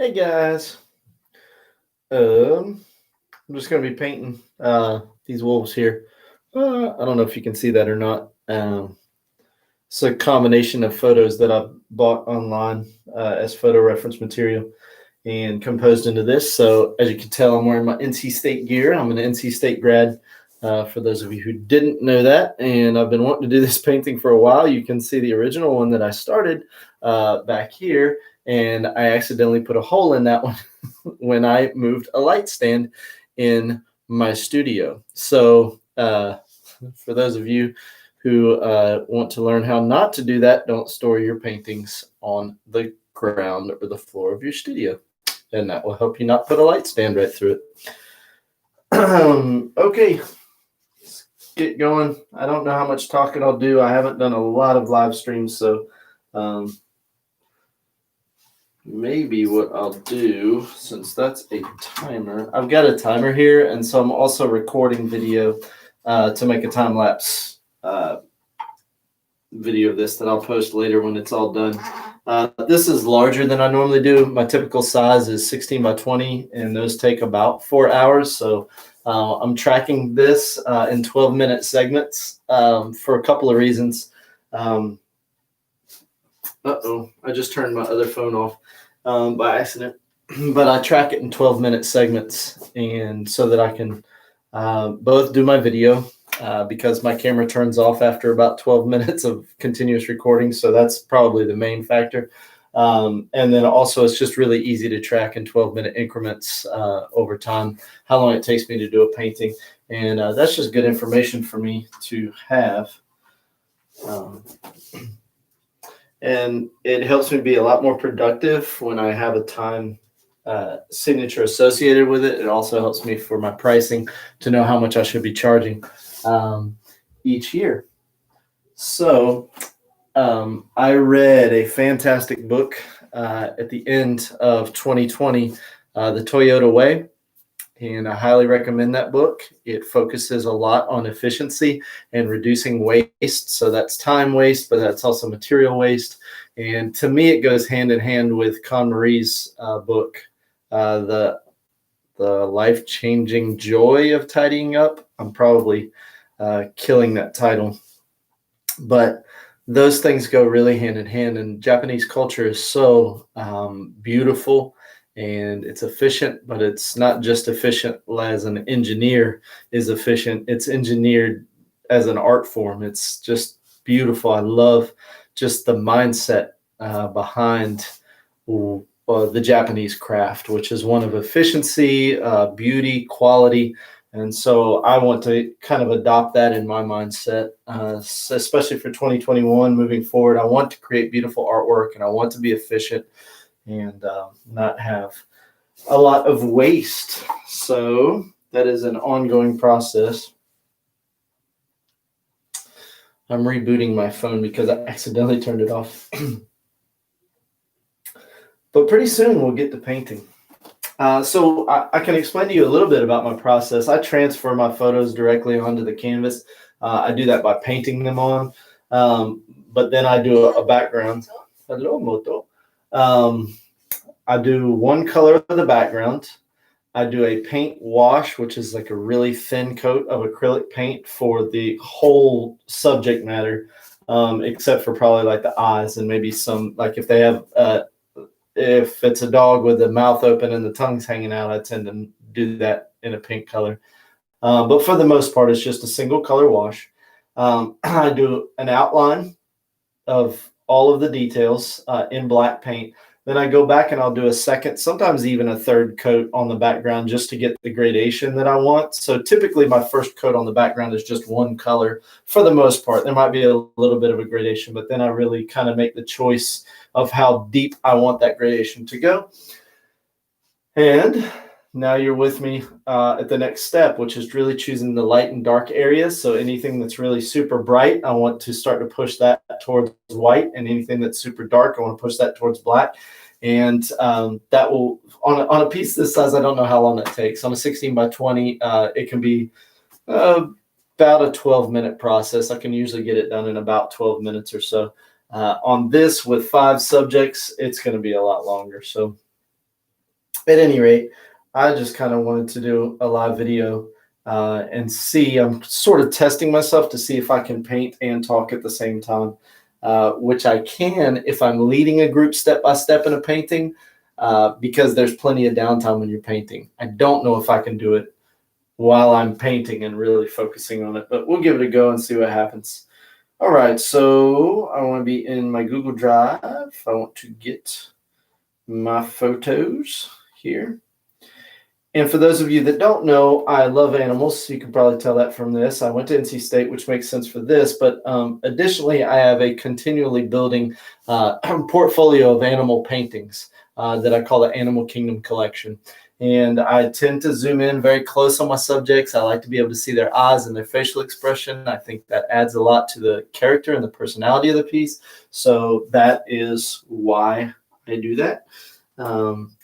Hey guys, I'm just gonna be painting these wolves here. I don't know if you can see that or not. It's a combination of photos that I bought online as photo reference material and composed into this. So as you can tell, I'm wearing my NC State gear. I'm an NC State grad. For those of you who didn't know that, and I've been wanting to do this painting for a while. You can see the original one that I started back here, and I accidentally put a hole in that one when I moved a light stand in my studio. So for those of you who want to learn how not to do that, don't store your paintings on the ground or the floor of your studio, and that will help you not put a light stand right through it. Okay, let's get going. I don't know how much talking I'll do. I haven't done a lot of live streams, so maybe what I'll do, since that's a timer, I've got a timer here, and so I'm also recording video to make a time lapse video of this that I'll post later when it's all done. This is larger than I normally do. My typical size is 16 by 20, and those take about 4 hours. So I'm tracking this in 12-minute segments for a couple of reasons. I just turned my other phone off by accident. But I track it in 12-minute segments, and so that I can both do my video because my camera turns off after about 12 minutes of continuous recording. So that's probably the main factor. And then also it's just really easy to track in 12-minute increments over time, how long it takes me to do a painting. And that's just good information for me to have. And it helps me be a lot more productive when I have a time signature associated with it. It also helps me for my pricing to know how much I should be charging each year. So I read a fantastic book at the end of 2020, The Toyota Way, and I highly recommend that book. It focuses a lot on efficiency and reducing waste. So that's time waste, but that's also material waste. And to me, it goes hand in hand with Con Marie's book, the Life-Changing Joy of Tidying Up. I'm probably killing that title, but those things go really hand in hand. And Japanese culture is so beautiful, and it's efficient, but it's not just efficient as an engineer is efficient. It's engineered as an art form. It's just beautiful. I love just the mindset behind the Japanese craft, which is one of efficiency, beauty, quality. And so I want to kind of adopt that in my mindset, especially for 2021 moving forward. I want to create beautiful artwork, and I want to be efficient and not have a lot of waste. So that is an ongoing process. I'm rebooting my phone because I accidentally turned it off. But pretty soon we'll get to painting. So I can explain to you a little bit about my process. I transfer my photos directly onto the canvas. I do that by painting them on, but then I do a background. Hello, Moto. I do one color of the background. I do a paint wash, which is like a really thin coat of acrylic paint for the whole subject matter, except for probably like the eyes and maybe some, like if they have if it's a dog with the mouth open and the tongue's hanging out, I tend to do that in a pink color. But for the most part, it's just a single color wash. I do an outline of all of the details in black paint. Then I go back and I'll do a second, sometimes even a third coat on the background just to get the gradation that I want. So typically my first coat on the background is just one color for the most part. There might be a little bit of a gradation, but then I really kind of make the choice of how deep I want that gradation to go. And now you're with me at the next step, which is really choosing the light and dark areas. So anything that's really super bright, I want to start to push that towards white, and anything that's super dark, I want to push that towards black. And that will, on a piece this size, I don't know how long that takes. On a 16 by 20, it can be about a 12-minute process. I can usually get it done in about 12 minutes or so. On this with 5 subjects, it's going to be a lot longer. So At any rate, I just kind of wanted to do a live video and see. I'm sort of testing myself to see if I can paint and talk at the same time, which I can if I'm leading a group step by step in a painting, because there's plenty of downtime when you're painting. I don't know if I can do it while I'm painting and really focusing on it, but we'll give it a go and see what happens. All right, so I want to be in my Google Drive. I want to get my photos here. And for those of you that don't know, I love animals. You can probably tell that from this. I went to NC State, which makes sense for this. But additionally, I have a continually building portfolio of animal paintings that I call the Animal Kingdom Collection. And I tend to zoom in very close on my subjects. I like to be able to see their eyes and their facial expression. I think that adds a lot to the character and the personality of the piece. So that is why I do that.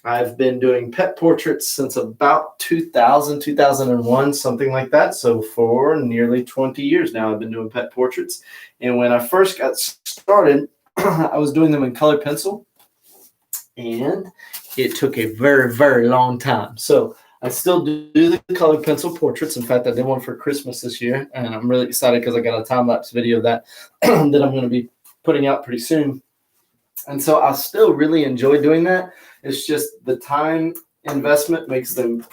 I've been doing pet portraits since about 2000, 2001, something like that. So for nearly 20 years now, I've been doing pet portraits. And when I first got started, I was doing them in colored pencil, and it took a very, very long time. So I still do the colored pencil portraits. In fact, I did one for Christmas this year, and I'm really excited because I got a time-lapse video of that that I'm going to be putting out pretty soon. And so I still really enjoy doing that. It's just the time investment makes them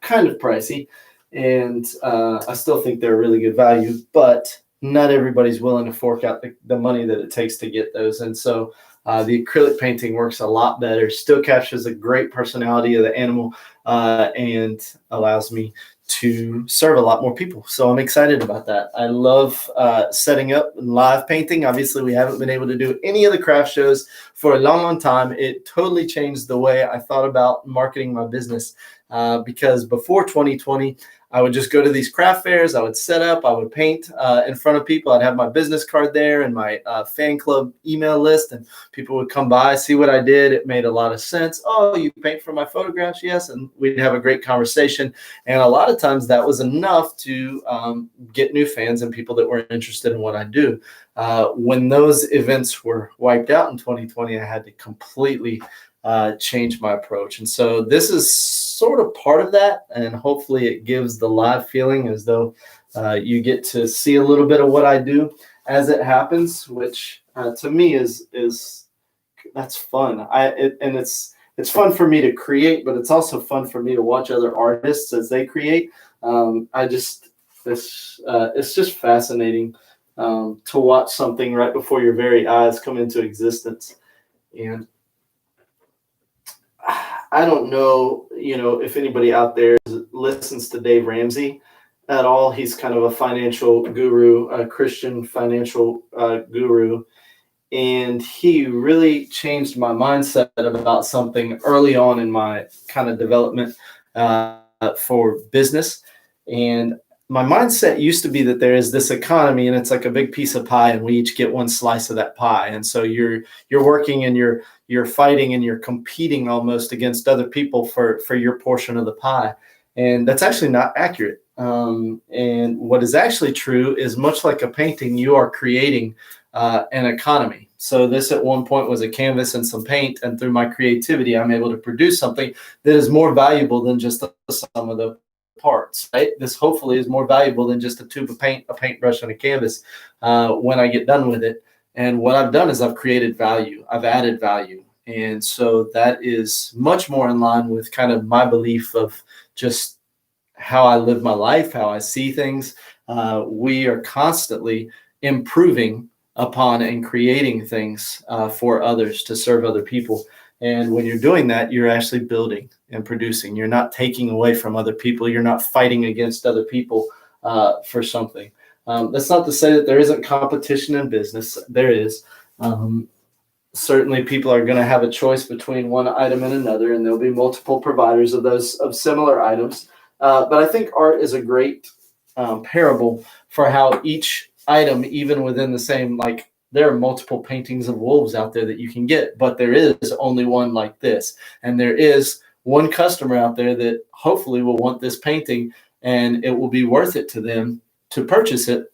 kind of pricey. And I still think they're a really good value, but not everybody's willing to fork out the money that it takes to get those. And so the acrylic painting works a lot better, still captures a great personality of the animal, and allows me to serve a lot more people. So I'm excited about that. I love setting up live painting. Obviously, we haven't been able to do any of the craft shows for a long, long time. It totally changed the way I thought about marketing my business, because before 2020, I would just go to these craft fairs. I would set up, I would paint in front of people. I'd have my business card there and my fan club email list, and people would come by, see what I did. It made a lot of sense. Oh, you paint for my photographs? Yes. And we'd have a great conversation. And a lot of times that was enough to get new fans and people that were interested in what I do. When those events were wiped out in 2020, I had to completely change my approach. And so this is sort of part of that, and hopefully it gives the live feeling as though you get to see a little bit of what I do as it happens, which to me is that's fun. It's fun for me to create, but it's also fun for me to watch other artists as they create. It's just fascinating to watch something right before your very eyes come into existence. And I don't know, if anybody out there listens to Dave Ramsey at all. He's kind of a financial guru, a Christian financial guru. And he really changed my mindset about something early on in my kind of development for business. And my mindset used to be that there is this economy and it's like a big piece of pie and we each get one slice of that pie. And so you're working and you're fighting and you're competing almost against other people for your portion of the pie. And that's actually not accurate. And what is actually true is, much like a painting, you are creating an economy. So this at one point was a canvas and some paint, and through my creativity, I'm able to produce something that is more valuable than just the sum of the parts, right? This hopefully is more valuable than just a tube of paint, a paintbrush, and a canvas when I get done with it. And what I've done is I've created value. I've added value. And so that is much more in line with kind of my belief of just how I live my life, how I see things. We are constantly improving upon and creating things for others to serve other people. And when you're doing that, you're actually building and producing. You're not taking away from other people. You're not fighting against other people for something. That's not to say that there isn't competition in business. There is. Certainly people are going to have a choice between one item and another, and there'll be multiple providers of similar items. But I think art is a great parable for how each item, even within the same, like, there are multiple paintings of wolves out there that you can get, but there is only one like this. And there is one customer out there that hopefully will want this painting, and it will be worth it to them to purchase it.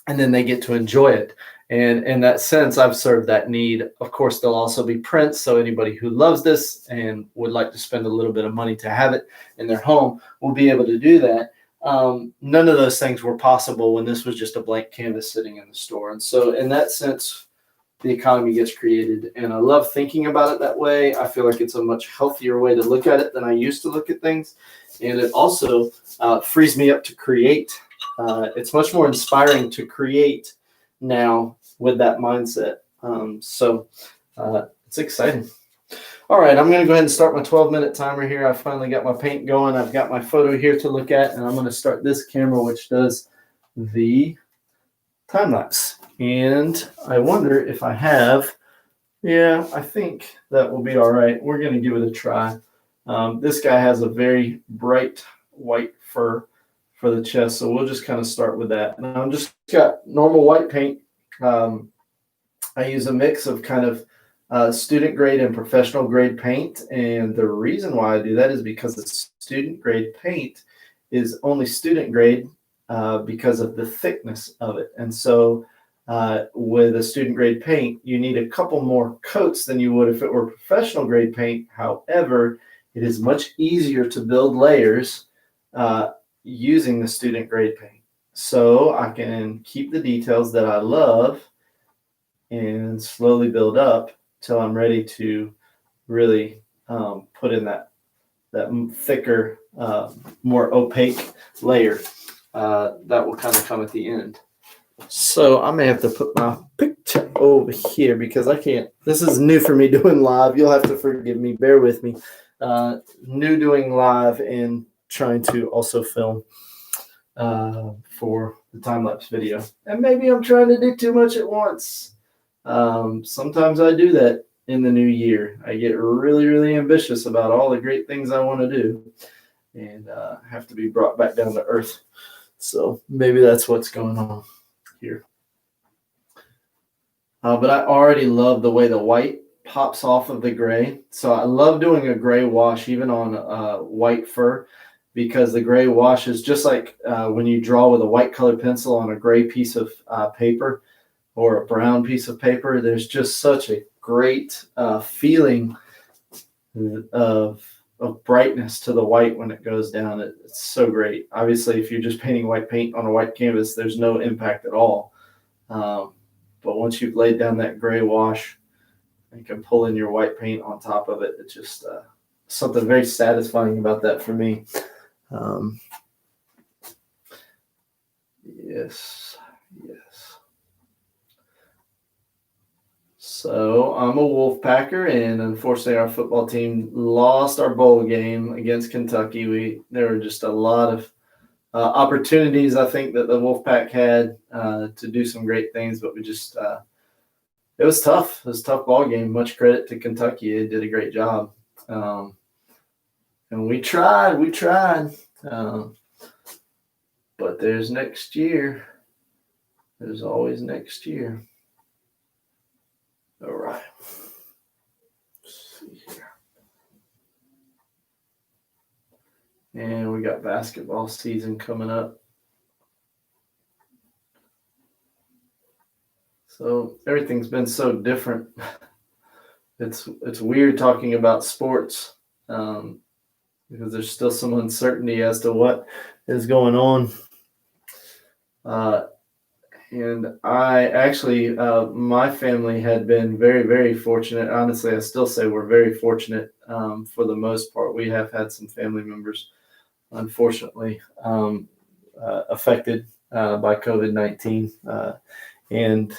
And then they get to enjoy it. And in that sense, I've served that need. Of course, there'll also be prints. So anybody who loves this and would like to spend a little bit of money to have it in their home will be able to do that. None of those things were possible when this was just a blank canvas sitting in the store. And so in that sense, the economy gets created. And I love thinking about it that way. I feel like it's a much healthier way to look at it than I used to look at things. And it also frees me up to create. It's much more inspiring to create now with that mindset. So it's exciting. All right, I'm going to go ahead and start my 12-minute timer here. I finally got my paint going. I've got my photo here to look at, and I'm going to start this camera, which does the time lapse. And I wonder if I have, yeah, I think that will be all right. We're going to give it a try. This guy has a very bright white fur for the chest, so we'll just kind of start with that. And I'm just got normal white paint. I use a mix of kind of student grade and professional grade paint. And the reason why I do that is because the student grade paint is only student grade because of the thickness of it. And so with a student grade paint, you need a couple more coats than you would if it were professional grade paint. However, it is much easier to build layers using the student grade paint. So I can keep the details that I love and slowly build up till I'm ready to really put in that thicker, more opaque layer that will kind of come at the end. So I may have to put my picture over here because I can't. This is new for me doing live. You'll have to forgive me. Bear with me. New doing live and trying to also film for the time-lapse video. And maybe I'm trying to do too much at once. Sometimes I do that in the new year. I get really, really ambitious about all the great things I want to do and have to be brought back down to earth. So maybe that's what's going on here. But I already love the way the white pops off of the gray. So I love doing a gray wash even on white fur because the gray wash is just like when you draw with a white colored pencil on a gray piece of paper or a brown piece of paper. There's just such a great feeling of brightness to the white when it goes down. It's so great. Obviously, if you're just painting white paint on a white canvas, there's no impact at all. But once you've laid down that gray wash, you can pull in your white paint on top of it. It's just something very satisfying about that for me. Yes. So I'm a Wolfpacker, and unfortunately, our football team lost our bowl game against Kentucky. There were just a lot of opportunities, I think, that the Wolfpack had to do some great things, but we just it was tough. It was a tough ball game. Much credit to Kentucky; they did a great job, and we tried. But there's next year. There's always next year. All right. Let's see here. And we got basketball season coming up. So everything's been so different. It's weird talking about sports because there's still some uncertainty as to what is going on. And I actually, my family had been very, very fortunate. Honestly, I still say we're very fortunate for the most part. We have had some family members, unfortunately, affected by COVID-19. And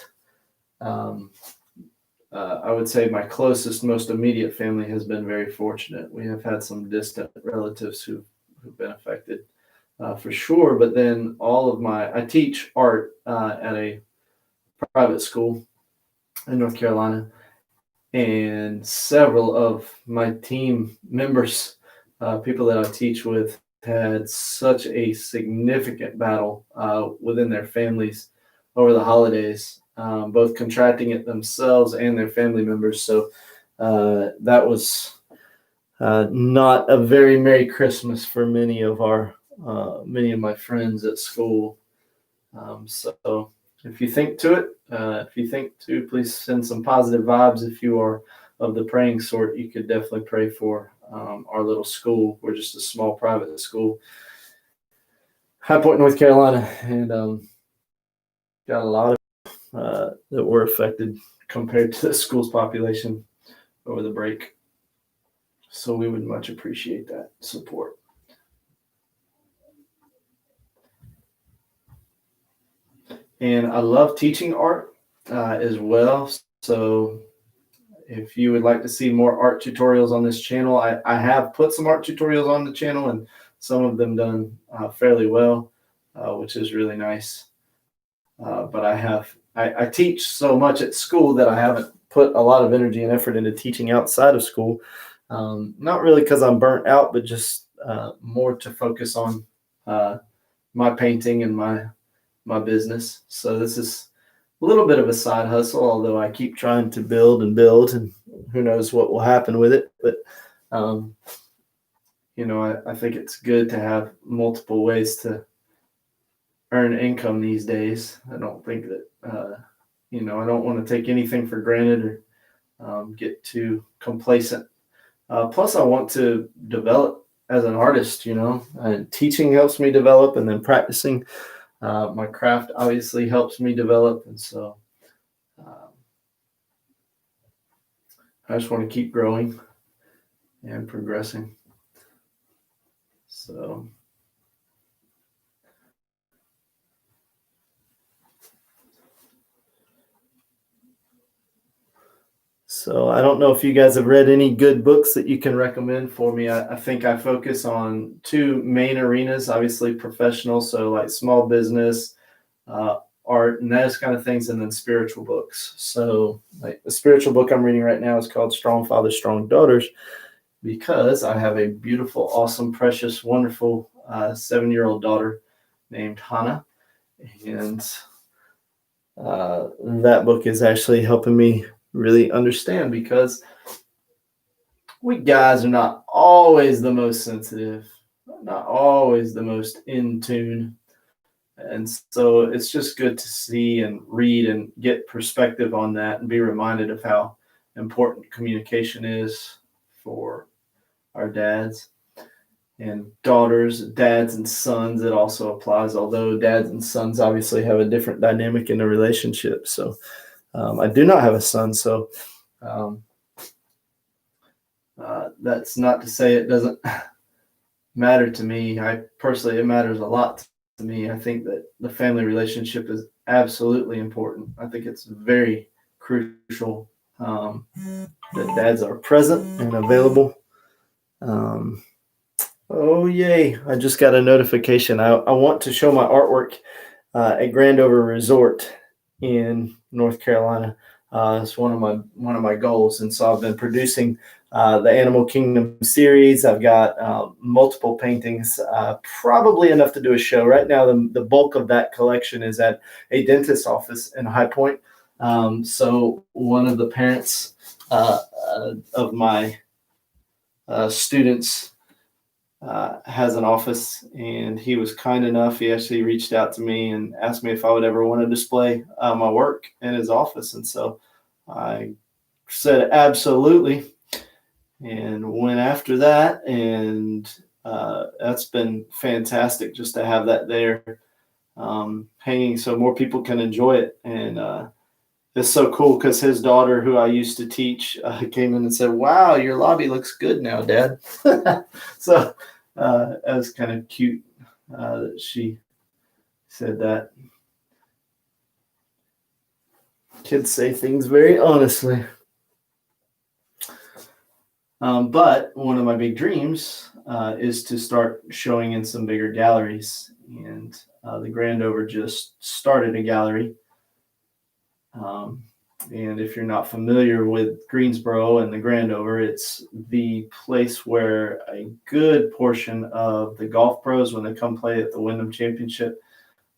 I would say my closest, most immediate family has been very fortunate. We have had some distant relatives who've been affected. For sure, but then I teach art at a private school in North Carolina, and several of my team members, people that I teach with, had such a significant battle within their families over the holidays, both contracting it themselves and their family members. So that was not a very Merry Christmas for many of my friends at school. So if you think to it, please send some positive vibes. If you are of the praying sort, you could definitely pray for our little school. We're just a small private school, High Point, North Carolina, and got a lot of that were affected compared to the school's population over the break. So we would much appreciate that support. And I love teaching art as well. So if you would like to see more art tutorials on this channel, I have put some art tutorials on the channel, and some of them done fairly well, which is really nice. But I teach so much at school that I haven't put a lot of energy and effort into teaching outside of school. Not really because I'm burnt out, but just more to focus on my painting and my business. So this is a little bit of a side hustle, although I keep trying to build, and who knows what will happen with it. But I think it's good to have multiple ways to earn income these days. I don't think that I don't want to take anything for granted or get too complacent. Plus, I want to develop as an artist, and teaching helps me develop, and then practicing my craft obviously helps me develop. And so I just want to keep growing and progressing. So I don't know if you guys have read any good books that you can recommend for me. I think I focus on two main arenas, obviously professional, so like small business, art, and those kind of things, and then spiritual books. So like the spiritual book I'm reading right now is called Strong Fathers, Strong Daughters, because I have a beautiful, awesome, precious, wonderful 7-year-old daughter named Hannah. And that book is actually helping me really understand, because we guys are not always the most sensitive, not always the most in tune. And so it's just good to see and read and get perspective on that, and be reminded of how important communication is for our dads and daughters, dads and sons. It also applies, although dads and sons obviously have a different dynamic in a relationship. So I do not have a son, so that's not to say it doesn't matter to me. It matters a lot to me. I think that the family relationship is absolutely important. I think it's very crucial that dads are present and available. Oh, yay. I just got a notification. I want to show my artwork at Grandover Resort in North Carolina. It's one of my goals. And so I've been producing the Animal Kingdom series. I've got multiple paintings, probably enough to do a show. Right now, the bulk of that collection is at a dentist's office in High Point. So one of the parents of my students has an office, and he was kind enough. He actually reached out to me and asked me if I would ever want to display my work in his office. And so I said absolutely, and went after that. And that's been fantastic just to have that there hanging so more people can enjoy it. And it's so cool because his daughter, who I used to teach, came in and said, "Wow, your lobby looks good now, Dad." So that was kind of cute that she said that. Kids say things very honestly. But one of my big dreams is to start showing in some bigger galleries. And the Grandover just started a gallery. And if you're not familiar with Greensboro and the Grandover, it's the place where a good portion of the golf pros, when they come play at the Wyndham Championship,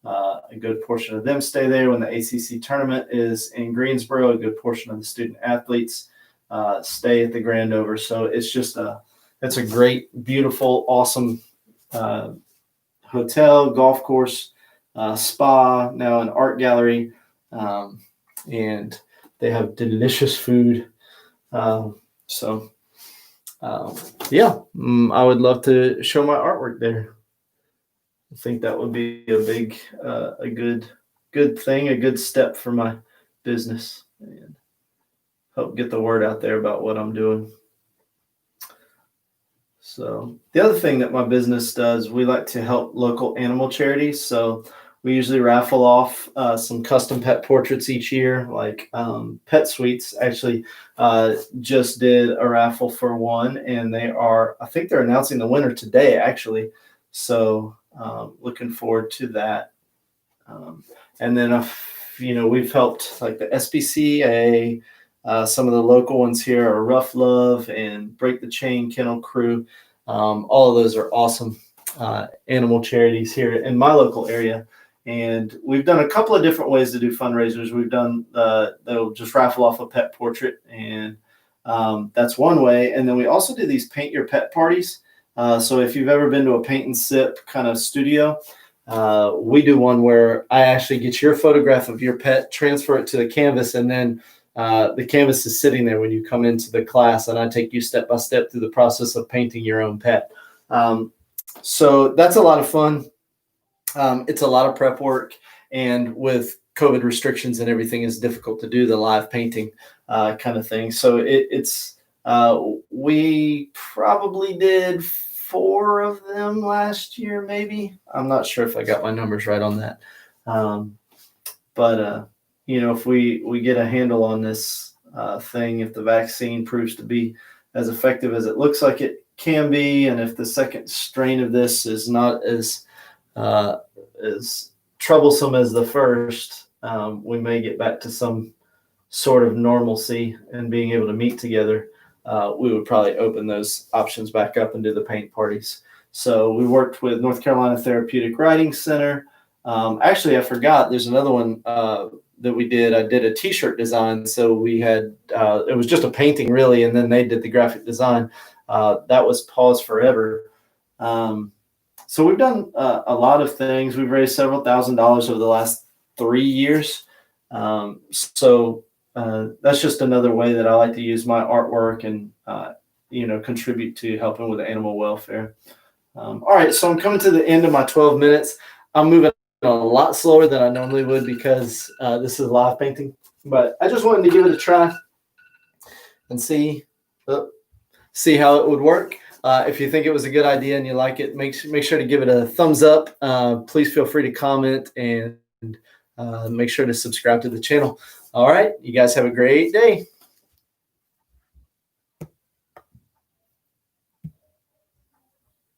a good portion of them stay there. When the ACC tournament is in Greensboro, a good portion of the student athletes stay at the Grandover. So it's a great, beautiful, awesome hotel, golf course, spa, now an art gallery. and they have delicious food. So yeah, I would love to show my artwork there. I think that would be a big, a good thing, a good step for my business, and help get the word out there about what I'm doing. So the other thing that my business does, we like to help local animal charities. So we usually raffle off some custom pet portraits each year, like Pet Suites actually just did a raffle for one, and I think they're announcing the winner today, actually. So looking forward to that. And then, we've helped like the SPCA, some of the local ones here are Rough Love and Break the Chain Kennel Crew. All of those are awesome animal charities here in my local area. And we've done a couple of different ways to do fundraisers. We've done they'll just raffle off a pet portrait, and that's one way. And then we also do these paint your pet parties. So if you've ever been to a paint and sip kind of studio, we do one where I actually get your photograph of your pet, transfer it to the canvas, and then the canvas is sitting there when you come into the class, and I take you step by step through the process of painting your own pet. So that's a lot of fun. It's a lot of prep work, and with COVID restrictions and everything, it's difficult to do the live painting kind of thing. So we probably did 4 of them last year, maybe. I'm not sure if I got my numbers right on that. But if we get a handle on this thing, if the vaccine proves to be as effective as it looks like it can be, and if the second strain of this is not as troublesome as the first, we may get back to some sort of normalcy and being able to meet together. We would probably open those options back up and do the paint parties. So we worked with North Carolina Therapeutic Writing Center. Actually, I forgot, there's another one that we did. I did a t-shirt design. So we had, it was just a painting really, and then they did the graphic design. That was Pause Forever. So we've done a lot of things. We've raised several $1,000s over the last 3 years. So that's just another way that I like to use my artwork and, contribute to helping with animal welfare. All right, so I'm coming to the end of my 12 minutes. I'm moving a lot slower than I normally would because this is live painting, but I just wanted to give it a try and see how it would work. If you think it was a good idea and you like it, make sure to give it a thumbs up. Please feel free to comment and make sure to subscribe to the channel. All right, you guys have a great day.